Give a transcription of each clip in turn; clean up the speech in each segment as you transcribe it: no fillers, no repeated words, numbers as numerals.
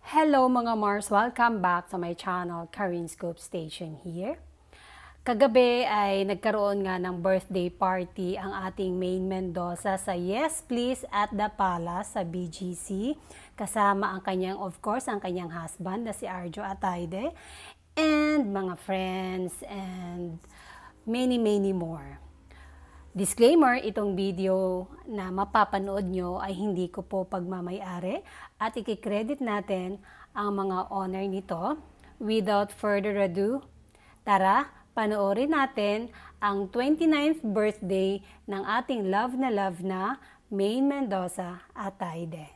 Hello mga Mars! Welcome back to my channel, Karin Scoop Station here. Kagabi ay nagkaroon nga ng birthday party ang ating Maine Mendoza sa Yes Please at the Palace sa BGC. Kasama ang kanyang, of course, ang kanyang husband na si Arjo Atayde and mga friends and many more. Disclaimer, itong video na mapapanood nyo ay hindi ko po pagmamay-ari at ikikredit natin ang mga owner nito. Without further ado, tara, panoorin natin ang 29th birthday ng ating love na Maine Mendoza Atayde.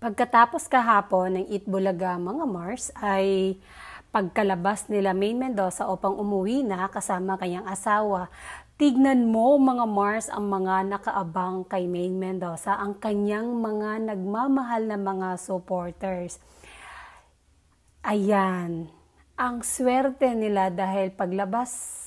Pagkatapos kahapon ng Itbulaga mga Mars ay pagkalabas nila Maine Mendoza upang umuwi na kasama kanyang asawa. Tignan mo mga Mars ang mga nakaabang kay Maine Mendoza, ang kanyang mga nagmamahal na mga supporters. Ayan, ang swerte nila dahil paglabas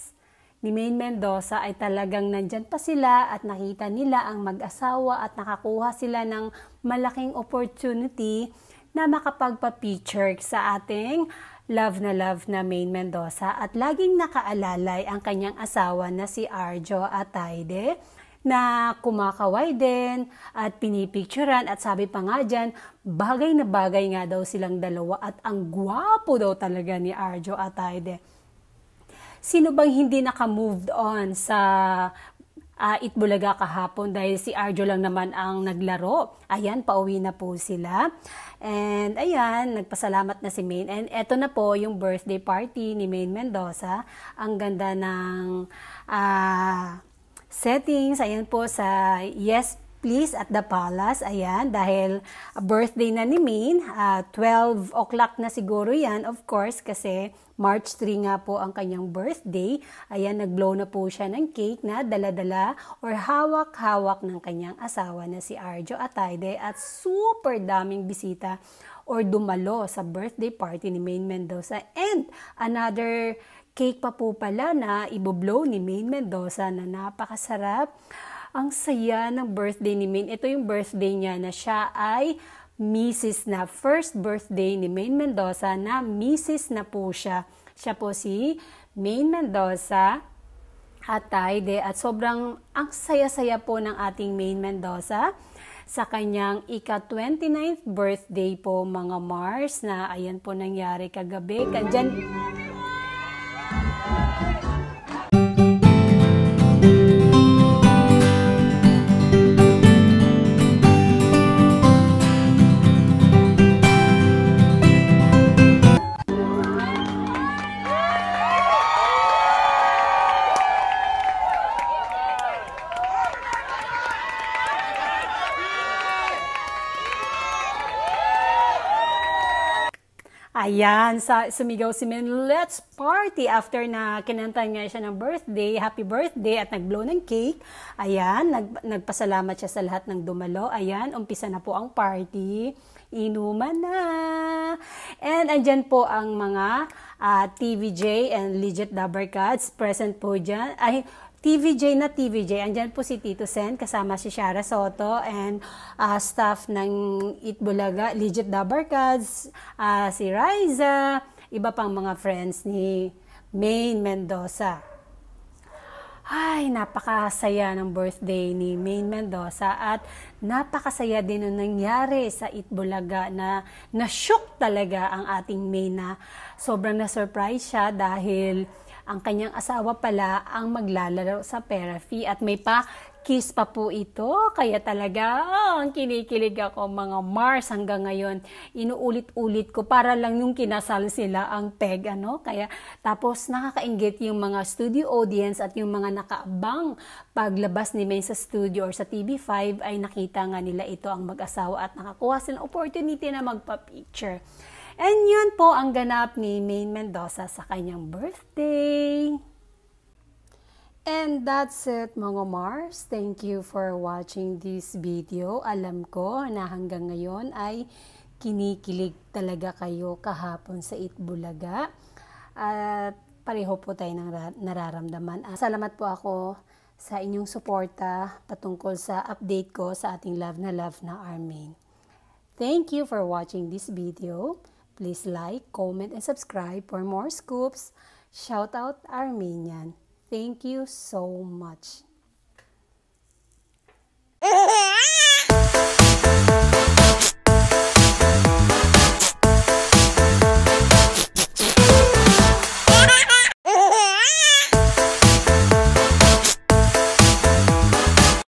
ni Maine Mendoza ay talagang nandyan pa sila at nakita nila ang mag-asawa at nakakuha sila ng malaking opportunity na makapagpa-picture sa ating love na Maine Mendoza at laging nakaalalay ang kanyang asawa na si Arjo Atayde na kumakaway din at pinipicturan at sabi pa nga dyan, bagay na bagay nga daw silang dalawa at ang gwapo daw talaga ni Arjo Atayde. Sino bang hindi naka-moved on sa Itbulaga kahapon dahil si Arjo lang naman ang naglaro. Ayan, pauwi na po sila. And ayan, nagpasalamat na si Maine. And eto na po yung birthday party ni Maine Mendoza. Ang ganda ng settings. Ayan po sa Yes Please at the Palace. Ayan, dahil birthday na ni Maine. 12 o'clock na siguro yan, of course, kasi March 3 nga po ang kanyang birthday. Ayan, nag-blow na po siya ng cake na dala-dala or hawak-hawak ng kanyang asawa na si Arjo Atayde at super daming bisita or dumalo sa birthday party ni Maine Mendoza. And another cake pa po pala na iboblow ni Maine Mendoza na napakasarap. Ang saya ng birthday ni Maine. Ito yung birthday niya na siya ay Mrs. na. First birthday ni Maine Mendoza na Mrs. na po siya. Siya po si Maine Mendoza Atayde at sobrang ang saya-saya po ng ating Maine Mendoza sa kanyang ika-29th birthday po mga Mars na ayan po nangyari kagabi. Kandyan ayan, sumigaw si Maine, let's party after na kinanta nga siya ng birthday, happy birthday at nag-blow ng cake. Ayan, nagpasalamat siya sa lahat ng dumalo. Ayan, umpisa na po ang party. Inuman na. And andyan po ang mga TVJ and Legit Dabarkads present po dyan. Ay, TVJ na TVJ. Andyan po si Tito Sen, kasama si Shara Soto and staff ng Itbulaga, Legit Dabarkads, si Riza, iba pang mga friends ni Maine Mendoza. Ay, napakasaya ng birthday ni Maine Mendoza at napakasaya din ang nangyari sa Itbulaga na na-shock talaga ang ating Maine na sobrang na-surprise siya dahil ang kanyang asawa pala ang maglalaro sa Perafi at may pa-kiss pa po ito. Kaya talaga, ang kinikilig ako mga Mars hanggang ngayon. Inuulit-ulit ko para lang nung kinasal sila ang peg. Kaya tapos nakakainggit yung mga studio audience at yung mga nakaabang paglabas ni Maine sa studio or sa TV5 ay nakita nga nila ito ang mag-asawa at nakakuha silang opportunity na magpa-picture. And yun po ang ganap ni Maine Mendoza sa kanyang birthday. And that's it mga Mars. Thank you for watching this video. Alam ko na hanggang ngayon ay kinikilig talaga kayo kahapon sa Itbulaga. At pareho po tayo ng nararamdaman. Salamat po ako sa inyong suporta patungkol sa update ko sa ating love na Armaine. Thank you for watching this video. Please like, comment, and subscribe for more scoops. Shout out Armenian. Thank you so much.